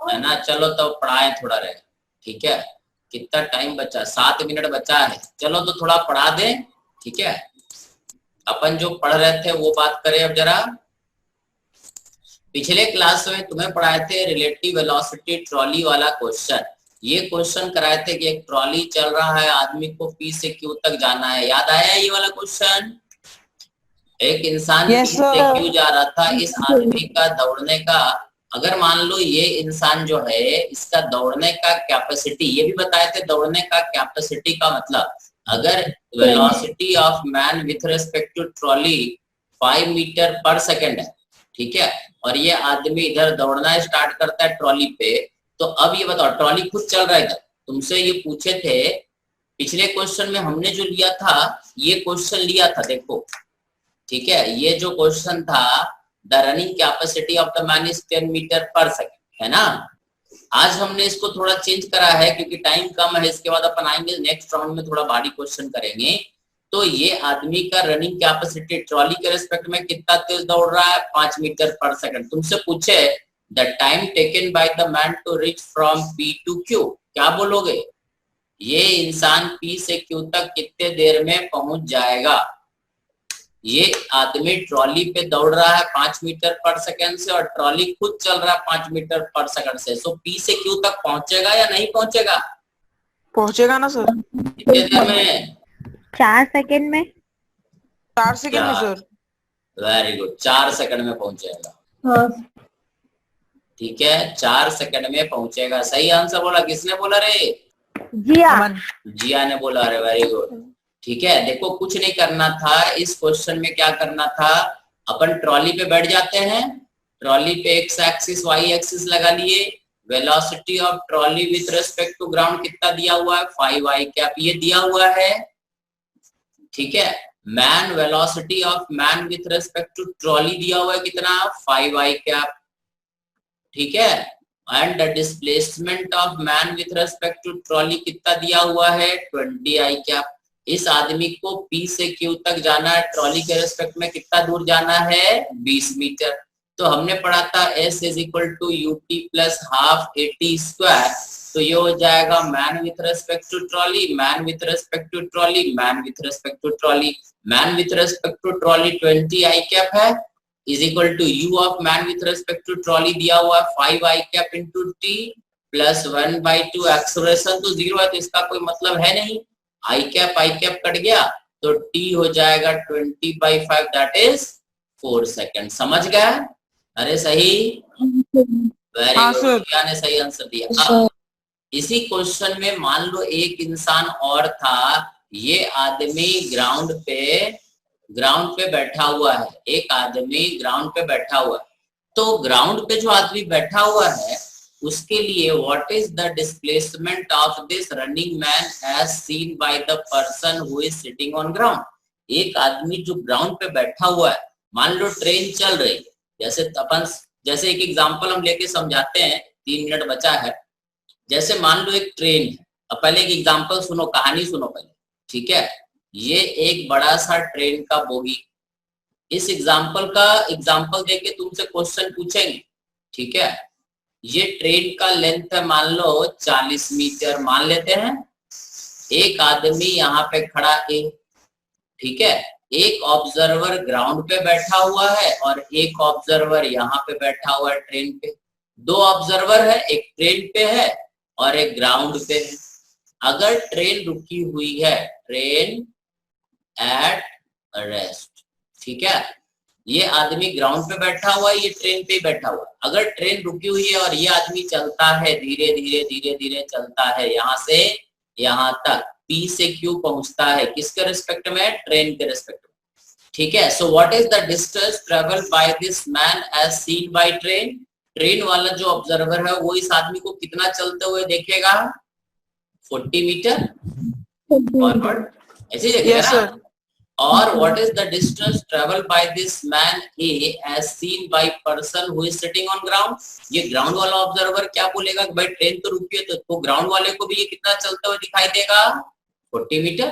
है ना। चलो तो पढ़ाएं थोड़ा रहे, ठीक है। कितना टाइम बचा, 7 मिनट बचा है। चलो तो थोड़ा पढ़ा दें, ठीक है। अपन जो पढ़ रहे थे वो बात करें अब जरा। पिछले क्लास में तुम्हें पढ़ाए थे रिलेटिव वेलोसिटी ट्रॉली वाला क्वेश्चन। ये क्वेश्चन कराए थे कि एक ट्रॉली चल रहा है, आदमी को पी से क्यू तक जाना है। याद आया ये वाला क्वेश्चन? एक इंसान पी से क्यू जा रहा था, इस आदमी का दौड़ने का, अगर मान लो ये इंसान जो है इसका दौड़ने का कैपेसिटी, ये भी बताए थे दौड़ने का कैपेसिटी का मतलब, अगर velocity of man with respect to trolley 5 metre पर सेकेंड है, ठीक है, और ये आदमी इधर दौड़ना स्टार्ट करता है ट्रॉली पे, तो अब ये बताओ ट्रॉली खुद चल रहा है इधर। तुमसे ये पूछे थे पिछले क्वेश्चन में, हमने जो लिया था ये क्वेश्चन लिया था, देखो ठीक है। ये जो क्वेश्चन था the running capacity of the man is 10 metre पर सेकेंड, है ना। आज हमने इसको थोड़ा चेंज करा है क्योंकि टाइम कम है, इसके बाद अपन आएंगे नेक्स्ट राउंड में थोड़ा भारी क्वेश्चन करेंगे। तो ये आदमी का रनिंग कैपेसिटी ट्रॉली के रिस्पेक्ट में कितना तेज दौड़ रहा है, 5 मीटर पर सेकंड। तुमसे पूछे the time taken by the man to reach from P to Q, क्या बोलोगे? ये इंसान पी से क्यू तक कितने देर में पहुंच जाएगा? ये आदमी ट्रॉली पे दौड़ रहा है 5 मीटर पर सेकंड से, और ट्रॉली खुद चल रहा है 5 मीटर पर सेकंड से। सो पी से क्यू तक पहुंचेगा या नहीं पहुंचेगा? पहुंचेगा ना सर। कितने देर में? 4 सेकंड में। 4 सेकंड में सर। वेरी गुड, 4 सेकंड में पहुंचेगा। हाँ। ठीक है, 4 सेकंड में पहुंचेगा। सही आंसर बोला, किसने बोला रे? जिया ने बोला रे, वेरी गुड। ठीक है, देखो कुछ नहीं करना था इस क्वेश्चन में। क्या करना था, अपन ट्रॉली पे बैठ जाते हैं, ट्रॉली पे एक्स एक्सिस वाई एक्सिस लगा लिए, velocity of trolley with respect to ground कितना दिया हुआ है, 5i कैप, ये दिया हुआ है, ठीक है। Man, velocity of man with respect to trolley दिया हुआ है कितना, 5i कैप, ठीक है। And the displacement of man with respect to trolley कितना दिया हुआ है, 20i कैप। इस आदमी को P से Q तक जाना है, ट्रॉली के रिस्पेक्ट में कितना दूर जाना है, 20 मीटर। तो हमने पढ़ा था S is equal to UT plus half AT square. तो ये हो जाएगा man with respect to trolley, man with respect to trolley, man with respect to trolley, man with respect to trolley 20i cap है, is equal to U of man with respect to trolley दिया हुआ 5i cap into T plus 1/2 acceleration तो 0 है, तो इसका कोई मतलब है नहीं। आई कैप कट गया तो T हो जाएगा 20/5, दैट इज 4 सेकेंड। समझ गया? अरे सही, वेरी गुड, क्या ने सही आंसर दिया। अब इसी क्वेश्चन में मान लो एक इंसान और था, ये आदमी ग्राउंड पे बैठा हुआ है, एक आदमी ग्राउंड पे बैठा हुआ है। तो ग्राउंड पे जो आदमी बैठा हुआ है उसके लिए what is the displacement of this running man as seen by the person who is sitting on ground. एक आदमी जो ग्राउंड पे बैठा हुआ है, मान लो ट्रेन चल रही है, जैसे एक एग्जांपल हम लेके समझाते हैं, 3 मिनट बचा है। जैसे मान लो एक ट्रेन है, अब पहले एक एग्जांपल सुनो, कहानी सुनो पहले, ठीक है। ये एक बड़ा सा ट्रेन का बोगी, इस एग्जांपल देके तुमसे क्वेश्चन पूछेंगे, ठीक है। ये ट्रेन का लेंथ है मान लो 40 मीटर मान लेते हैं। एक आदमी यहाँ पे खड़ा है, ठीक है। एक ऑब्जर्वर ग्राउंड पे बैठा हुआ है और एक ऑब्जर्वर यहाँ पे बैठा हुआ है ट्रेन पे। 2 ऑब्जर्वर है, एक ट्रेन पे है और एक ग्राउंड पे है। अगर ट्रेन रुकी हुई है, ट्रेन एट रेस्ट, ठीक है। ये आदमी ग्राउंड पे बैठा हुआ है, ये ट्रेन पे बैठा हुआ है। अगर ट्रेन रुकी हुई है और ये आदमी चलता है, धीरे धीरे चलता है यहाँ से यहाँ तक, P से Q पहुंचता है, किसके रिस्पेक्ट में, ट्रेन के रिस्पेक्ट में, ठीक है। So what is the distance travel by this man as seen by train. Train वाला जो ऑब्जर्वर है वो इस आदमी को कितना चलते हुए देखेगा, 40 मीटर फॉरवर्ड, ऐसे देखेगा ना। और what is the distance traveled by this man A as seen by person who is sitting on ground। ये ग्राउंड वाला ऑब्जर्वर क्या बोलेगा कि भाई ट्रेन तो रुकी है, तो ग्राउंड वाले को भी ये कितना चलते हुए दिखाई देगा, 40 मीटर।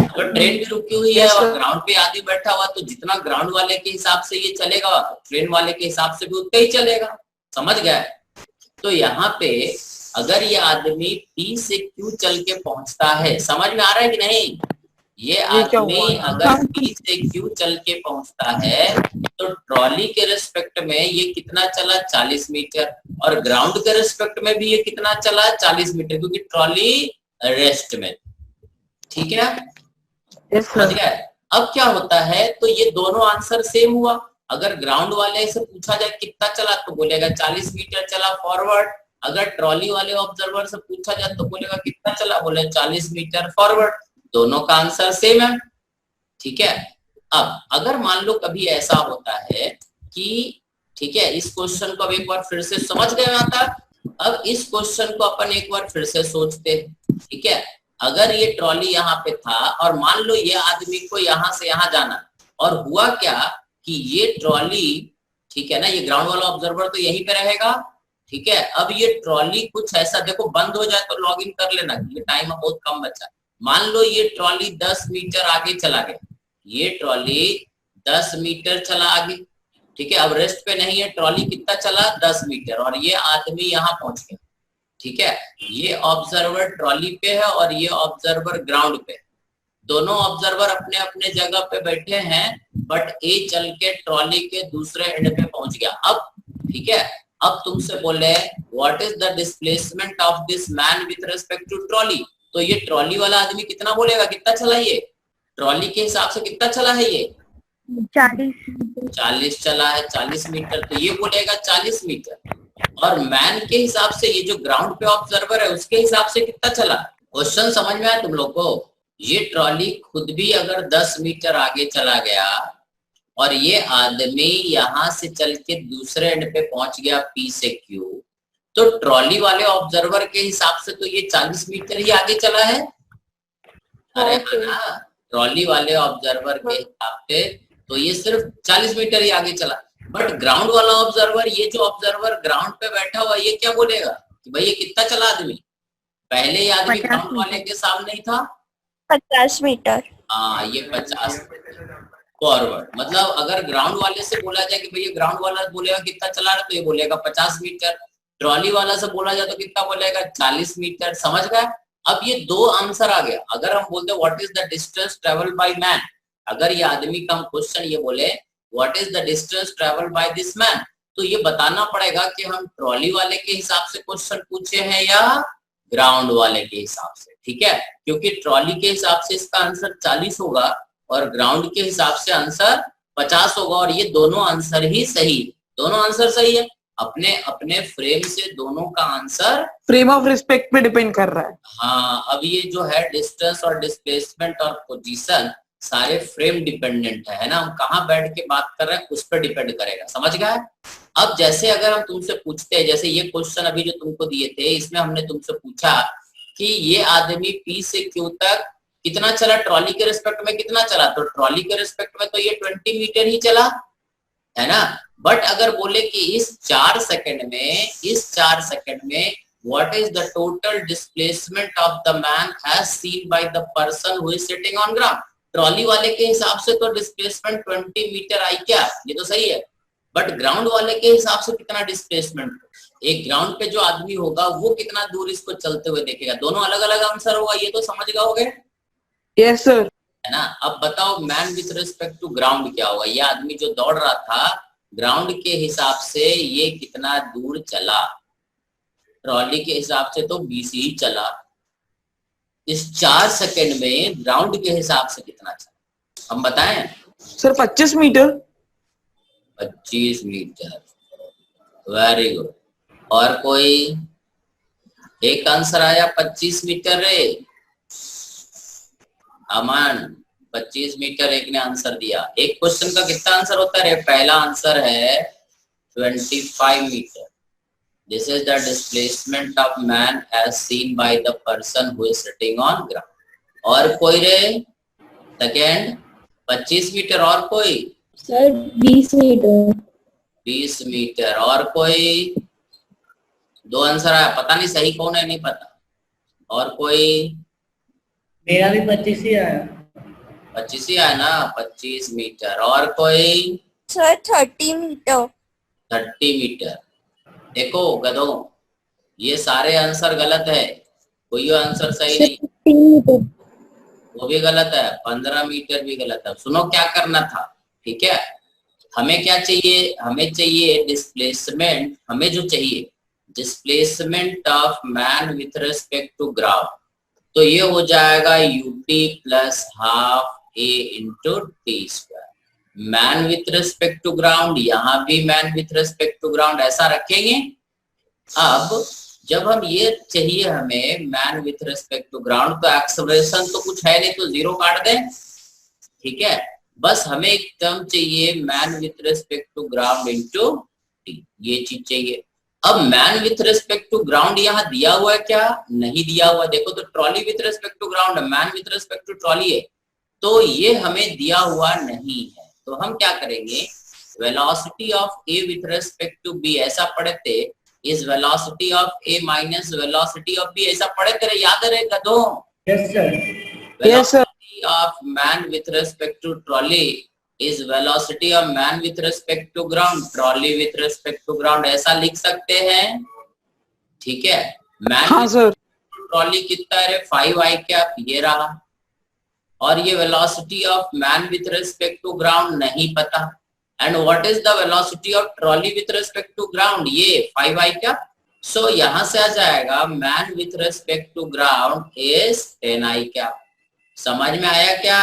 अगर ट्रेन भी रुकी हुई है और ग्राउंड पे आदमी बैठा हुआ, तो जितना ग्राउंड वाले के हिसाब से ये चलेगा, ट्रेन वाले के हिसाब से भी उतना ही चलेगा। समझ गए? तो यहाँ पे अगर ये आदमी P से Q चल के पहुंचता है, समझ में आ रहा है कि नहीं? ये आदमी अगर P से Q चल के पहुंचता है तो ट्रॉली के रिस्पेक्ट में ये कितना चला? 40 मीटर। और ग्राउंड के रिस्पेक्ट में भी ये कितना चला? 40 मीटर, क्योंकि ट्रॉली रेस्ट में। ठीक है, समझ गए? अब क्या होता है, तो ये दोनों आंसर सेम हुआ। अगर ग्राउंड वाले से पूछा जाए कितना चला तो बोलेगा 40 मीटर चला फॉरवर्ड। अगर ट्रॉली वाले ऑब्जर्वर से पूछा जाए तो बोलेगा कितना चला, बोले 40 मीटर फॉरवर्ड। दोनों का आंसर सेम है। ठीक है, अब अगर मान लो कभी ऐसा होता है कि, ठीक है, इस क्वेश्चन को अब एक बार फिर से समझ गए यहाँ तक। अब इस क्वेश्चन को अपन एक बार फिर से सोचते हैं। ठीक है, अगर ये ट्रॉली यहाँ पे था और मान लो ये आदमी को यहाँ से यहाँ जाना, और हुआ क्या कि ये ट्रॉली, ठीक है ना, ये ग्राउंड वाला ऑब्जर्वर तो यहीं पे रहेगा। ठीक है, अब ये ट्रॉली कुछ ऐसा, देखो बंद हो जाए तो लॉग इन कर लेना, ये टाइम बहुत कम बचा। मान लो ये ट्रॉली 10 मीटर आगे चला गया, ये ट्रॉली 10 मीटर चला आगे। ठीक है, अब रेस्ट पे नहीं है, ट्रॉली कितना चला? 10 मीटर, और ये आदमी यहाँ पहुंच गया। ठीक है, ये ऑब्जर्वर ट्रॉली पे है और ये ऑब्जर्वर ग्राउंड पे। दोनों ऑब्जर्वर अपने अपने जगह पे बैठे हैं, बट ए चल के ट्रॉली के दूसरे एंड पे पहुंच गया। अब ठीक है, अब तुमसे बोले what is the displacement of this man with respect to trolley, तो ये ट्रॉली वाला आदमी कितना बोलेगा, कितना चला ये? ट्रॉली के हिसाब से कितना चला है ये? 40 चला है, 40 मीटर, तो ये बोलेगा 40 मीटर। और मैन के हिसाब से, ये जो ग्राउंड पे ऑब्जर्वर है उसके हिसाब से कितना चला? क्वेश्चन समझ में आया तुम लोग को? ये ट्रॉली खुद भी अगर 10 मीटर आगे चला गया और ये आदमी यहां से चल के दूसरे एंड पे पहुंच गया P से Q, तो ट्रॉली वाले ऑब्जर्वर के हिसाब से तो ये 40 मीटर ही आगे चला है। अरे ना, ट्रॉली वाले ऑब्जर्वर के हिसाब से तो ये सिर्फ 40 मीटर ही आगे चला। बट ग्राउंड वाला ऑब्जर्वर, ये जो ऑब्जर्वर ग्राउंड पे बैठा हुआ, ये क्या बोलेगा कि भाई ये कितना चला आदमी? पहले ये आदमी ग्राउंड वाले के सामने ही था 50 मीटर। हाँ, ये 50 फॉरवर्ड। मतलब अगर ग्राउंड वाले से बोला जाए कि भैया, ग्राउंड वाला बोलेगा कितना चला रहा, तो ये बोलेगा 50 मीटर। ट्रॉली वाला से बोला जाए तो कितना बोलेगा? 40 मीटर। समझ गए? अब ये दो आंसर आ गया। अगर हम बोलते what is the distance travel by man, अगर ये आदमी का हम क्वेश्चन ये बोले what is the distance travel by this man, तो ये बताना पड़ेगा कि हम ट्रॉली वाले के हिसाब से क्वेश्चन पूछे हैं या ग्राउंड वाले के हिसाब से। ठीक है, क्योंकि ट्रॉली के हिसाब से इसका आंसर 40 होगा और ग्राउंड के हिसाब से आंसर 50 होगा, और ये दोनों आंसर ही सही, दोनों आंसर सही है। अपने अपने फ्रेम से दोनों का आंसर फ्रेम ऑफ रिस्पेक्ट पे डिपेंड कर रहा है। हाँ, अब ये जो है डिस्टेंस और डिस्प्लेसमेंट और पोजीशन सारे फ्रेम डिपेंडेंट है ना, हम कहाँ बैठ के बात कर रहे हैं उस पर डिपेंड करेगा। समझ गए? अब जैसे अगर हम तुमसे पूछते हैं, जैसे ये क्वेश्चन अभी जो तुमको दिए थे, इसमें हमने तुमसे पूछा कि ये आदमी P से Q तक कितना चला, ट्रॉली के रिस्पेक्ट में कितना चला, तो ट्रॉली के रिस्पेक्ट में तो ये 20 मीटर ही चला है ना। बट अगर बोले कि इस 4 सेकंड में what is the total displacement of the man as seen by the person who is sitting on ground, trolley वाले के हिसाब से तो डिस्प्लेसमेंट 20 मीटर आई क्या, ये तो सही है। बट ग्राउंड वाले के हिसाब से कितना डिस्प्लेसमेंट, एक ग्राउंड पे जो आदमी होगा वो कितना दूर इसको चलते हुए देखेगा, दोनों अलग अलग आंसर होगा, ये तो समझ गए? Yes sir. है ना। अब बताओ man with respect to ground क्या होगा? ये आदमी जो दौड़ रहा था ग्राउंड के हिसाब से ये कितना दूर चला, ट्रॉली के हिसाब से तो 20 ही चला। इस 4 सेकंड में ग्राउंड के हिसाब से कितना चला, हम बताएं? Sir 25 metre. 25 metre, very good. और कोई एक आंसर आया 25 मीटर रे अमन, 25 मीटर एक ने आंसर दिया। एक क्वेश्चन का कितना आंसर होता है रे? पहला आंसर है 25 metre. This is the displacement of man as seen by the person who is sitting on ground. और कोई रे? Second 25 metre. और कोई? Sir 20 metre. 20 मीटर। और कोई? 2 आंसर आया, पता नहीं सही कौन है, नहीं पता। और कोई? मेरा भी 25 ही आया। 25 ही आया ना, 25 मीटर। और कोई? Sir 30 metre. 30 मीटर। देखो गधों, ये सारे आंसर गलत है, कोई आंसर सही नहीं, 15 मीटर। वो भी गलत है, 15 मीटर भी गलत है। सुनो क्या करना था, ठीक है, हमें क्या चाहिए, हमें चाहिए डिस्प्लेसमेंट, हमें जो चाहिए displacement of man with respect to ground, तो ये हो जाएगा u t plus half a into t square. Man with respect to ground, यहाँ भी man with respect to ground ऐसा रखेंगे। अब जब हम ये चाहिए हमें man with respect to ground, तो एक्सेलरेशन तो कुछ है नहीं, तो जीरो काट दें, ठीक है। बस हमें एक टर्म चाहिए man with respect to ground into t, ये चीज चाहिए। अब man with respect to ground यहाँ दिया हुआ है क्या, नहीं दिया हुआ। देखो तो trolley with respect to ground, man with respect to trolley है, तो ये हमें दिया हुआ नहीं है। तो हम क्या करेंगे, velocity of a with respect to b ऐसा पढ़े थे, is velocity of a minus velocity of b, ऐसा पढ़े थे, याद है गधों? Yes sir. Yes, sir. Velocity of man with respect to trolley is velocity of man with respect to ground, trolley with respect to ground, ऐसा लिख सकते हैं, ठीक है। man हाँ सर। ट्रॉली कितना है, 5i कैप, ये रहा। और ये velocity of man with respect to ground नहीं पता। And what is the velocity of trolley with respect to ground, ये 5i कैप। सो यहां से आ जाएगा man with respect to ground is 10i cap. समझ में आया क्या?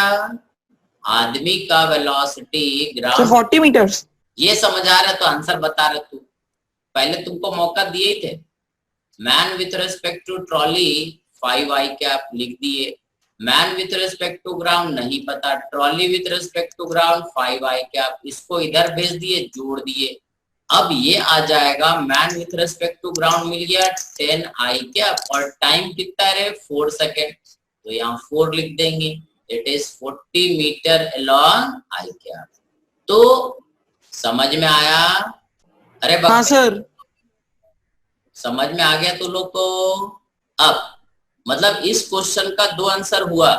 आदमी का वेलोसिटी ग्राउंड 40 मीटर्स। ये समझ आ रहा तो आंसर बता रहे तू, पहले तुमको मौका दिए थे। Man with respect to trolley 5i cap लिख दिए, man with respect to ground नहीं पता, trolley with respect to ground 5i cap, इसको इधर भेज दिए, जोड़ दिए। अब ये आ जाएगा man with respect to ground मिल गया 10i कैप, और टाइम कितना है 4 सेकेंड, तो यहाँ 4 लिख देंगे, it is 40 metre along i cap. तो समझ में आया? अरे हाँ सर। समझ में आ गया तो लोग को? अब मतलब इस क्वेश्चन का 2 आंसर हुआ,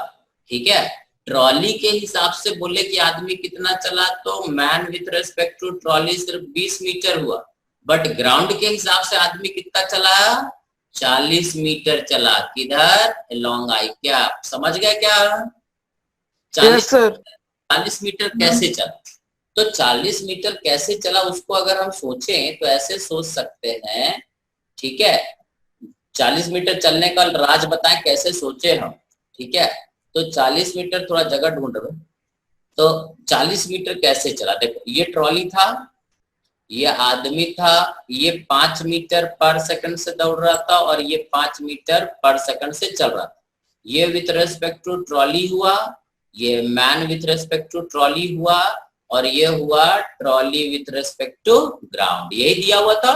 ठीक है। ट्रॉली के हिसाब से बोले कि आदमी कितना चला, तो man with respect to trolley सिर्फ 20 मीटर हुआ, बट ग्राउंड के हिसाब से आदमी कितना चला, 40 मीटर चला, किधर, अलोंग आई कैप। समझ गए क्या? 40 मीटर कैसे चला, तो 40 मीटर कैसे चला उसको अगर हम सोचें तो ऐसे सोच सकते हैं, ठीक है। 40 मीटर चलने का राज बताएं कैसे सोचे हम, ठीक है। तो 40 मीटर, थोड़ा जगह ढूंढ रहे, तो 40 मीटर कैसे चला, देखो ये ट्रॉली था, ये आदमी था, ये 5 मीटर पर सेकंड से दौड़ रहा था, और ये 5 मीटर पर सेकंड से चल रहा था। ये विथ रेस्पेक्ट टू ट्रॉली हुआ, ये man with respect to trolley हुआ, और ये हुआ trolley with respect to ground, यही दिया हुआ था।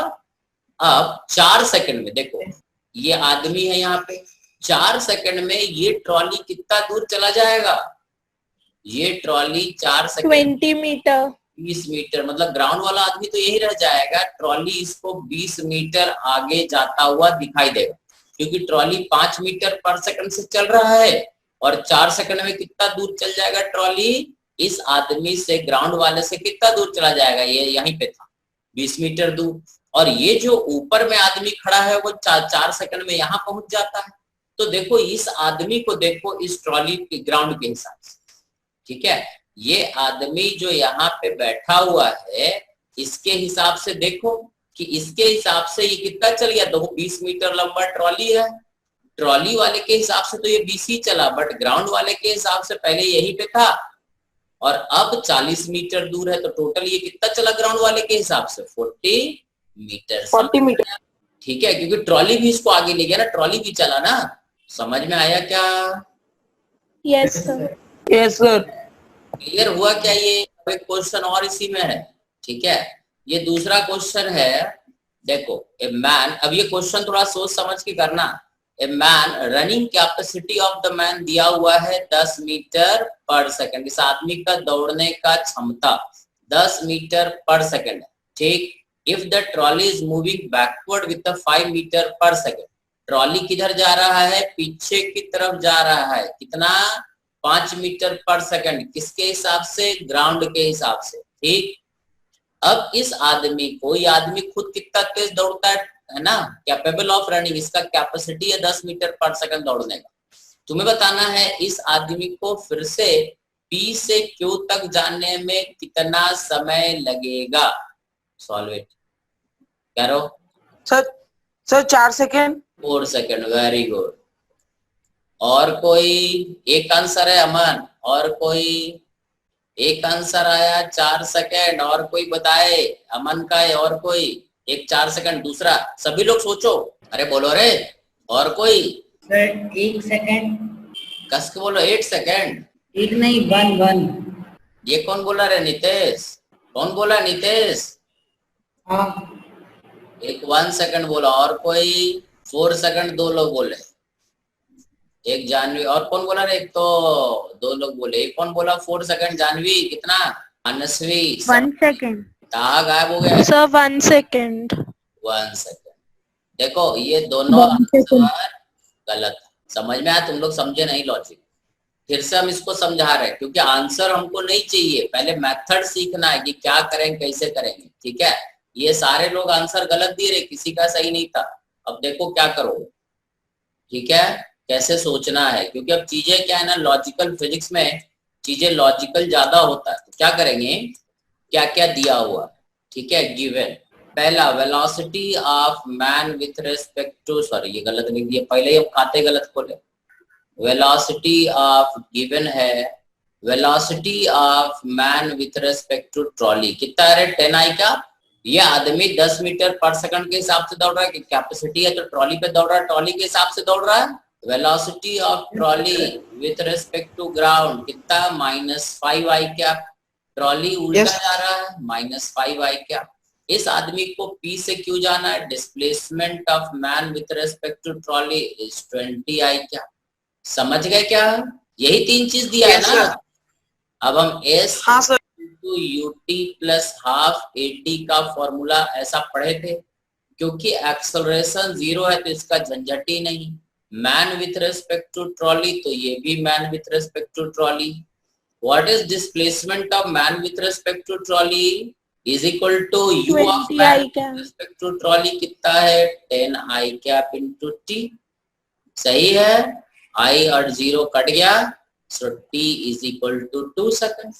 अब 4 सेकंड में देखो, ये आदमी है यहाँ पे, 4 सेकंड में ये ट्रॉली कितना दूर चला जाएगा, ये ट्रॉली 4 सेकंड 20 मीटर, 20 मीटर, मतलब ग्राउंड वाला आदमी तो यही रह जाएगा, ट्रॉली इसको 20 मीटर आगे जाता हुआ दिखाई देगा, क्योंकि ट्रॉली 5 मीटर पर सेकंड से चल रहा है, और 4 सेकंड में कितना दूर चल जाएगा ट्रॉली, इस आदमी से, ग्राउंड वाले से कितना दूर चला जाएगा, ये यहीं पे था 20 मीटर दूर, और ये जो ऊपर में आदमी खड़ा है वो 4 सेकंड में यहाँ पहुंच जाता है। तो देखो इस आदमी को देखो इस ट्रॉली के ग्राउंड के हिसाब से, ठीक है। ये आदमी जो यहाँ पे बैठा हुआ है, इसके हिसाब से देखो कि इसके हिसाब से ये कितना चल गया, देखो 20 मीटर लंबा ट्रॉली है, ट्रॉली वाले के हिसाब से तो ये 20 ही चला, बट ग्राउंड वाले के हिसाब से पहले यही पे था, और अब 40 मीटर दूर है, तो टोटल ये कितना चला ग्राउंड वाले के हिसाब से, 40 मीटर। 40 मीटर, ठीक है, क्योंकि ट्रॉली भी इसको आगे ले गया ना, ट्रॉली भी चला ना। समझ में आया क्या? Yes sir. Yes sir. Clear हुआ क्या? ये एक क्वेश्चन और इसी में है, ठीक है। ये दूसरा क्वेश्चन है, देखो ए मैन, अब ये क्वेश्चन थोड़ा सोच समझ के करना। A man running capacity of the man दिया हुआ है 10 मीटर पर सेकंड, इस आदमी का दौड़ने का क्षमता 10 मीटर पर सेकंड, ठीक। If the trolley is moving backward with 5 metre per second, trolley किधर जा रहा है, पीछे की तरफ जा रहा है, कितना, 5 मीटर पर सेकंड, किसके हिसाब से, ग्राउंड के हिसाब से, ठीक। अब इस आदमी को, ये आदमी खुद कितना तेज दौड़ता है ना, कैपेबल ऑफ रनिंग, इसका कैपेसिटी है 10 मीटर पर सेकंड दौड़ने का। तुम्हें बताना है इस आदमी को फिर से P से Q तक जाने में कितना समय लगेगा। सॉल्व इट करो। Sir 4 second. 4 second, very good. और कोई एक आंसर है अमन, और कोई एक आंसर आया 4 सेकेंड, और कोई बताए अमन का है, और कोई एक 4 सेकेंड दूसरा, सभी लोग सोचो, अरे बोलो रे, और कोई? Sir 1 second. कस के बोलो 8 सेकेंड। 1 नहीं 1। ये कौन बोला रे? नितेश। कौन बोला? नितेश। हाँ एक 1 सेकेंड बोला, और कोई 4 सेकेंड, 2 लोग बोले, एक जानवी, और कौन बोला रे? एक तो 2 लोग बोले, एक कौन बोला 4 सेकेंड? जानवी। कितना? मनस्वी। 1 सेकेंड। कहाँ गायब हो गया? Sir 1 second. 1 सेकेंड। देखो ये दोनों आंसर गलत है। समझ में आया? तुम लोग समझे नहीं लॉजिक? फिर से हम इसको समझा रहे हैं, क्योंकि आंसर हमको नहीं चाहिए, पहले मेथड सीखना है कि क्या करेंगे, कैसे करेंगे। ठीक है, ये सारे लोग आंसर गलत दिए रहे, किसी का सही नहीं था। अब देखो क्या करोगे। ठीक है, कैसे सोचना है, क्योंकि अब चीजें क्या है ना, लॉजिकल फिजिक्स में चीजें लॉजिकल ज्यादा होता है। तो क्या करेंगे, क्या क्या दिया हुआ। ठीक है, गिवन पहला velocity of man with respect to, sorry ये गलत लिख दिया, पहले ही हम खाते गलत खोले। वेलोसिटी ऑफ गिवन है, velocity of man with respect to trolley कितना है? 10 आई का। ये आदमी 10 मीटर पर सेकंड के हिसाब से दौड़ रहा है, कि कैपेसिटी है तो ट्रॉली पे दौड़ रहा है, ट्रॉली के हिसाब से दौड़ रहा है। Velocity of trolley with respect to ground कितना? -5 आई क्या। ट्रॉली उल्टा जा रहा है, -5 आई क्या। इस आदमी को P से Q जाना है, displacement of man with respect to trolley is 20 i क्या। समझ गए क्या? यही 3 चीज दिया है ना। अब हम S UT plus half AT का फॉर्मूला ऐसा पढ़े थे, क्योंकि एक्सेलरेशन 0 है तो इसका झंझट ही नहीं। Man with respect to trolley, तो ये भी man with respect to trolley. What is displacement of man with respect to trolley is equal to U of man with respect to trolley कितना है? 10 आई कैप इंटू T। सही है, I और 0 cut गया, so T is equal to 2 second.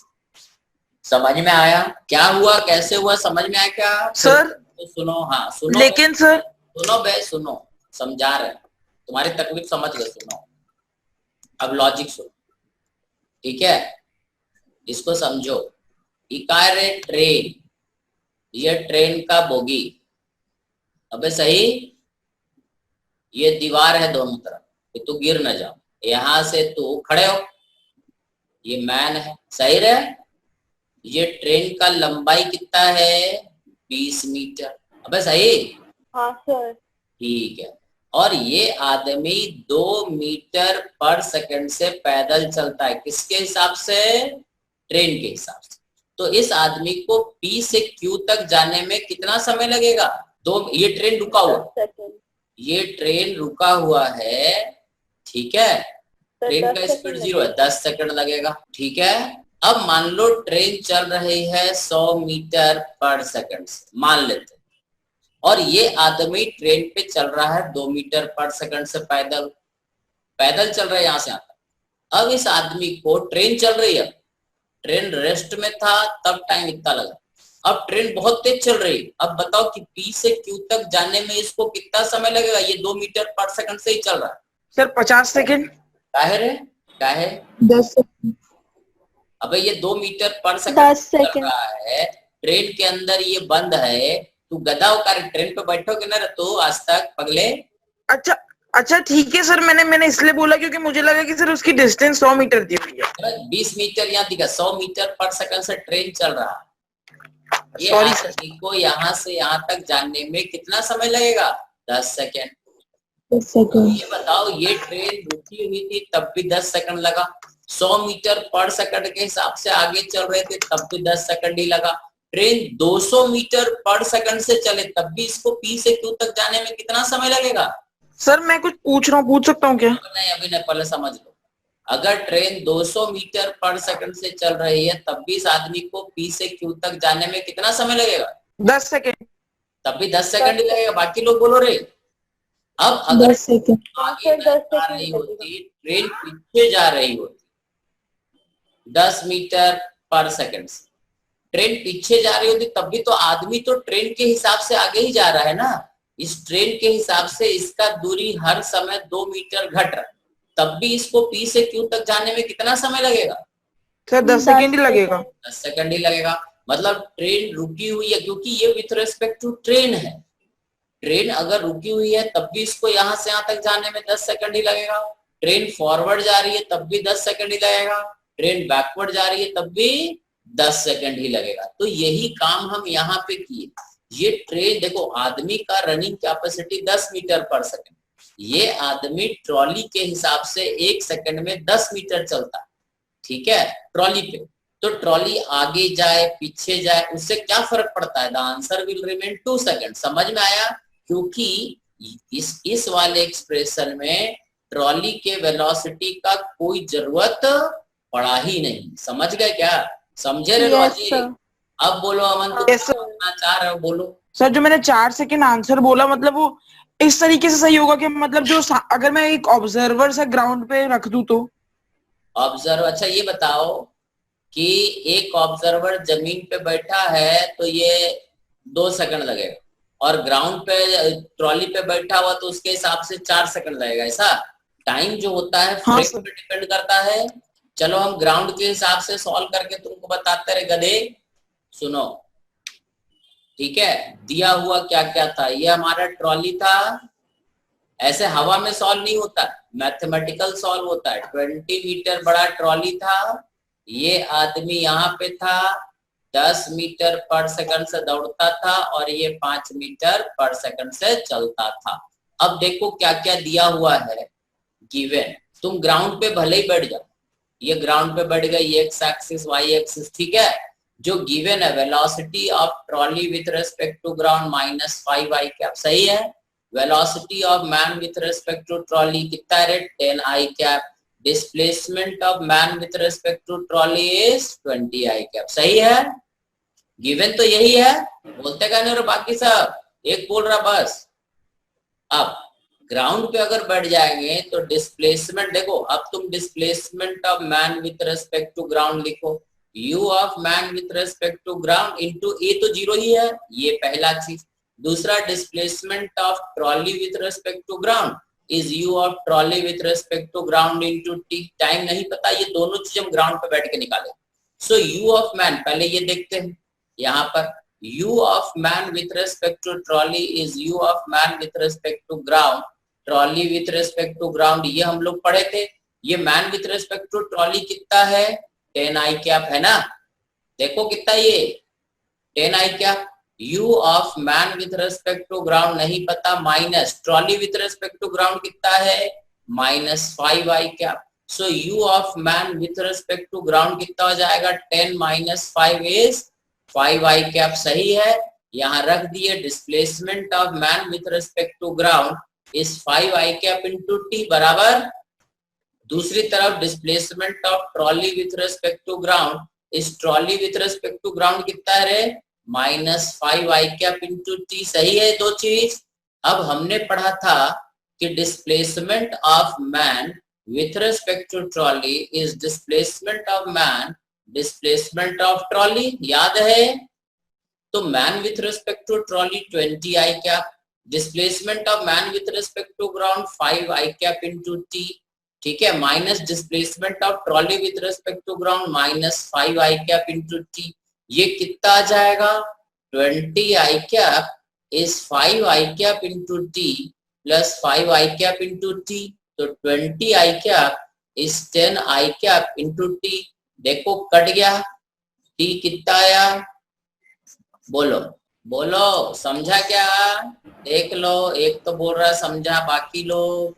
समझ में आया क्या हुआ, कैसे हुआ? समझ में आया क्या सर? तो सुनो, हाँ सुनो, लेकिन सर सुनो बे, सुनो, समझा रहे हैं, तुम्हारी तकलीफ समझ गए। सुनो, अब लॉजिक सुनो। ठीक है, इसको समझो। इकार है ट्रेन, ये ट्रेन का बोगी। अबे सही, ये दीवार है दोनों तरफ, कि तू गिर न जाओ, यहां से तू खड़े हो, ये मैन है। सही रहे। ये ट्रेन का लंबाई कितना है? 20 मीटर। अबे सही? हाँ सर। ठीक है, और ये आदमी 2 मीटर पर सेकंड से पैदल चलता है, किसके हिसाब से? ट्रेन के हिसाब से। तो इस आदमी को P से Q तक जाने में कितना समय लगेगा? ये ट्रेन रुका हुआ, ये ट्रेन रुका हुआ है। ठीक है, ट्रेन का स्पीड 0 है, 10 सेकंड लगेगा। ठीक है, अब मान लो ट्रेन चल रही है 100 मीटर पर सेकंड से, मान लेते, और ये आदमी ट्रेन पे चल रहा है 2 मीटर पर सेकंड से पैदल, पैदल चल रहा है यहां से यहाँ तक। अब इस आदमी को, ट्रेन चल रही है, ट्रेन रेस्ट में था तब टाइम इतना लगा, अब ट्रेन बहुत तेज चल रही है। अब बताओ कि P से Q तक जाने में इसको कितना समय लगेगा? ये 2 मीटर पर सेकंड से ही चल रहा है। Sir 50 second. काहे रे? काहे? 10 सेकेंड। अबे ये 2 मीटर पर 10 सेकंड चल सेकेंड। रहा है, ट्रेन के अंदर ये बंद है, तू गधा होकर ट्रेन पे बैठोगे ना तो आज तक पगले। अच्छा ठीक है सर, मैंने इसलिए बोला क्योंकि मुझे लगा कि सर उसकी डिस्टेंस 100 मीटर दी हुई है। 20 मीटर यहाँ दिखा, 100 मीटर पर सेकंड से ट्रेन चल रहा है। ये सॉरी आदमी को यहाँ से यहाँ तक जाने में कितना समय लगेगा? 10 सेकेंड। ये बताओ, ये ट्रेन रुकी हुई थी तब भी 10 सेकंड लगा, 100 मीटर पर सेकंड के हिसाब से आगे चल रहे थे तब भी 10 सेकंड ही लगा। ट्रेन 200 मीटर पर सेकंड से चले तब भी इसको P से Q तक जाने में कितना समय लगेगा? सर मैं कुछ पूछ रहा हूँ, पूछ सकता हूँ क्या? नहीं, अभी नहीं, पहले समझ लो। अगर ट्रेन 200 मीटर पर सेकंड से चल रही है तब भी इस आदमी को P से Q तक जाने में कितना समय लगेगा? 10 सेकेंड। तब भी 10 सेकंड ही लगेगा। बाकी लोग बोलो रे। अब अगर 10 सेकंड। आगे नहीं जा रही होती, ट्रेन पीछे जा रही होती 10 मीटर पर सेकंड से, ट्रेन पीछे जा रही होती तब भी तो आदमी तो ट्रेन के हिसाब से आगे ही जा रहा है ना। इस ट्रेन के हिसाब से इसका दूरी हर समय 2 मीटर घट रहा है, तब भी इसको P से Q तक जाने में कितना समय लगेगा? सर 10 सेकेंड ही लगेगा। 10 सेकंड ही लगेगा। मतलब ट्रेन रुकी हुई है, क्योंकि ये विथ रेस्पेक्ट टू ट्रेन है। ट्रेन अगर रुकी हुई है तब भी इसको यहाँ से यहाँ तक जाने में 10 सेकंड ही लगेगा। ट्रेन फॉरवर्ड जा रही है तब भी 10 सेकंड ही लगेगा। ट्रेन बैकवर्ड जा रही है तब भी 10 सेकंड ही लगेगा। तो यही काम हम यहाँ पे किए। ये ट्रेन देखो, आदमी का running capacity 10 metre per second, ये आदमी ट्रॉली के हिसाब से 1 सेकंड में 10 मीटर चलता है, ठीक है, ट्रॉली पे। तो ट्रॉली आगे जाए पीछे जाए उससे क्या फर्क पड़ता है? The answer will remain 2 second. समझ में आया? क्योंकि इस वाले एक्सप्रेशन में ट्रॉली के वेलोसिटी का कोई जरूरत पड़ा ही नहीं। समझ गए क्या? समझे रे रोजी? अब बोलो अमन, तुम समझना चाह रहे हो, बोलो। सर जो मैंने 4 सेकेंड आंसर बोला, मतलब वो इस तरीके से सही होगा कि मतलब जो अगर मैं एक ऑब्जर्वर से ग्राउंड पे रख दूं तो ऑब्जर्वर, अच्छा ये बताओ कि एक ऑब्जर्वर जमीन पे बैठा है तो ये 2 सेकंड लगेगा, और ग्राउंड पे ट्रॉली पे बैठा हुआ तो उसके हिसाब से 4 सेकंड लगेगा। ऐसा टाइम जो होता है फ्रेम पे डिपेंड करता है। चलो हम ग्राउंड के हिसाब से सॉल्व करके तुमको बताते रहे गधे। सुनो, ठीक है, दिया हुआ क्या क्या था? ये हमारा ट्रॉली था। ऐसे हवा में सॉल्व नहीं होता, मैथमेटिकल सॉल्व होता है। 20 मीटर बड़ा ट्रॉली था, ये आदमी यहाँ पे था, 10 मीटर पर सेकंड से दौड़ता था और ये 5 मीटर पर सेकंड से चलता था। अब देखो क्या क्या दिया हुआ है गिवन। तुम ग्राउंड पे भले ही बैठ जाओ, ये ग्राउंड पे बैठ गई, एक्स एक्सिस वाई एक्सिस, ठीक है। जो गिवन है velocity of trolley with respect to ground -5i cap, सही है। Velocity of man with respect to trolley कितना है? 10i cap. Displacement of man with respect to trolley is 20i cap, सही है। गिवन तो यही है, बोलते का नहीं। और बाकी सब एक बोल रहा बस। अब ग्राउंड पे अगर बैठ जाएंगे तो डिस्प्लेसमेंट देखो। अब तुम displacement of man with respect to ground लिखो, u of man with respect to ground into a तो 0 ही है, ये पहला चीज। दूसरा, displacement of trolley with respect to ground is u of trolley with respect to ground into t। Time नहीं पता, ये दोनों चीज हम ग्राउंड पे बैठ के निकाले। सो u ऑफ मैन, पहले ये देखते हैं यहाँ पर, u of man with respect to trolley is u of man with respect to ground. Trolley with respect to ground ये हम लोग पढ़े थे। ये man with respect to trolley कितना है? 10i कैप है ना। देखो कितना ये 10i cap. u of man with respect to ground नहीं पता, minus trolley with respect to ground कितना है? -5i cap. So u of man with respect to ground कितना हो जाएगा? 10 - 5 इज 5i कैप, सही है। यहाँ रख दिए displacement of man with respect to ground is 5i cap into t बराबर। दूसरी तरफ displacement of trolley with respect to ground इस trolley with respect to ground कितना है? -5i कैप इंटू t, सही है दो चीज। अब हमने पढ़ा था कि displacement of man with respect to trolley is displacement of man displacement of trolley, याद है। तो man with respect to trolley 20i cap, displacement of man with respect to ground 5i cap into t, ठीक है, minus displacement of trolley with respect to ground -5i cap into t। ये कितना आ जाएगा? 20i cap is 5i cap into t plus 5i cap into t। तो 20i cap is 10i cap into t। देखो cut गया, t कितना आया? बोलो बोलो, समझा क्या? देख लो, एक तो बोल रहा समझा, बाकी लोग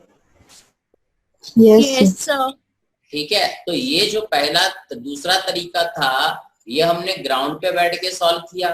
यस सर। ठीक है। तो ये जो पहला दूसरा तरीका था ये हमने ग्राउंड पे बैठ के सॉल्व किया।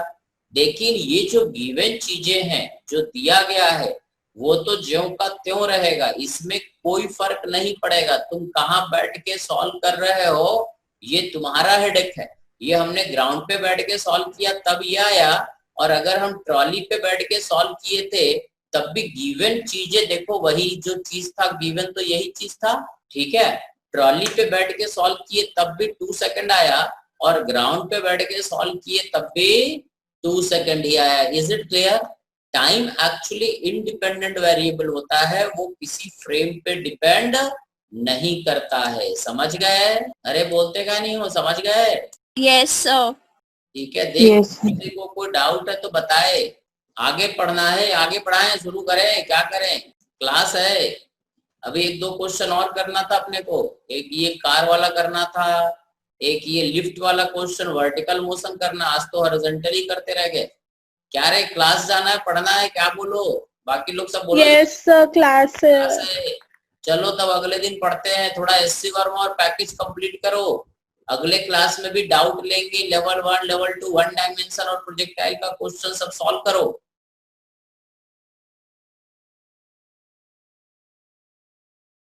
लेकिन ये जो गिवन चीजें हैं जो दिया गया है वो तो ज्यों का त्यों रहेगा, इसमें कोई फर्क नहीं पड़ेगा, तुम कहाँ बैठ के सॉल्व कर रहे हो ये तुम्हारा हेडेक है। ये हमने ग्राउंड पे बैठ के सॉल्व किया तब ये आया, और अगर हम ट्रॉली पे बैठ के सॉल्व किए थे तब भी गिवन चीजें देखो, वही जो चीज था गिवन तो यही चीज था, ठीक है। ट्रॉली पे बैठ के सॉल्व किए तब भी 2 सेकंड आया, और ग्राउंड पे बैठ के सॉल्व किए तब भी 2 सेकंड ही आया। Is it clear? Time actually independent variable होता है, वो किसी फ्रेम पे डिपेंड नहीं करता है। समझ गए? अरे बोलते का नहीं हो, समझ गए? Yes sir. ठीक है, देख Yes. किसी को कोई डाउट है तो बताए। आगे पढ़ना है, आगे पढ़ाएं, शुरू करें, क्या करें, क्लास है। अभी 1-2 क्वेश्चन और करना था अपने को, एक ये कार वाला करना था, एक ये लिफ्ट वाला क्वेश्चन वर्टिकल मोशन करना। आज तो हॉरिजॉन्टली करते रह गए। क्या रे, क्लास जाना है, पढ़ना है, क्या बोलो? बाकी लोग सब बोलो यस सर, क्लास क्लास है। चलो तब अगले दिन पढ़ते हैं। थोड़ा एससी वर्मा और पैकेज कंप्लीट करो। अगले क्लास में भी डाउट लेंगे, लेवल 1, लेवल 2, 1 डायमेंशन और प्रोजेक्टाइल का क्वेश्चन सब सॉल्व करो।